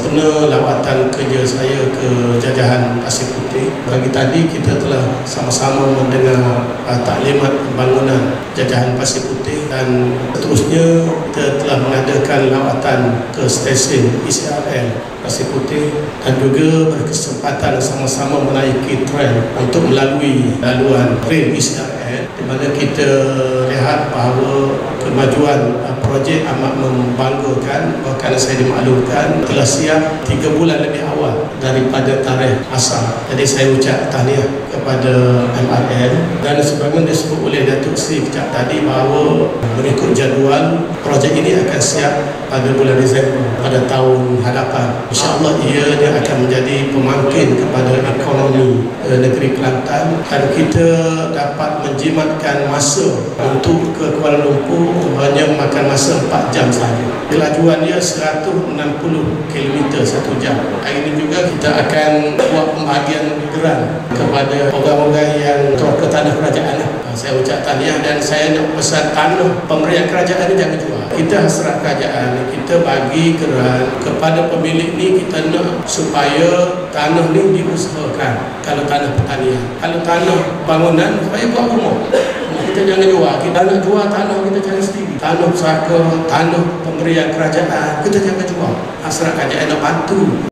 sempena lawatan kerja saya ke Jajahan Pasir Putih. Pagi tadi kita telah sama-sama mendengar taklimat pembangunan Jajahan Pasir Putih dan seterusnya kita telah mengadakan lawatan ke stesen ECRL Pasir Putih dan juga berkesempatan sama-sama menaiki trail untuk melalui laluan rel ECRL, di mana kita lihat bahawa kemajuan projek amat membanggakan. Bahkan saya dimaklumkan telah siap 3 bulan lebih awal daripada tarikh asal. Jadi saya ucap tahniah kepada MRL dan sebagaimana disebut oleh Datuk Seri kejap tadi bahawa mengikut jadual projek ini akan siap pada bulan Disember pada tahun hadapan. InsyaAllah dia akan menjadi pemangkin kepada ekonomi negeri Kelantan dan kita dapat menjimatkan masa untuk ke Kuala Lumpur hanya memakan masa 4 jam sahaja. Kelajuan dia 160 km 1 jam. Hari ini juga kita akan buat pembahagian geran kepada orang-orang yang ke tanah kerajaan. Saya ucap tahniah dan saya nak pesan tanah pemberian kerajaan ni jangan jual. Kita hasrat kerajaan, kita bagi geran kepada pemilik ni, kita nak supaya tanah ni diusahakan. Kalau tanah pertanian, kalau tanah bangunan, supaya buat rumah. Kita jangan jual. Kita nak jual tanah, kita cari sendiri. Tanah pusaka, tanah pemberian kerajaan, kita jangan jual. Hasrat kerajaan nak bantu.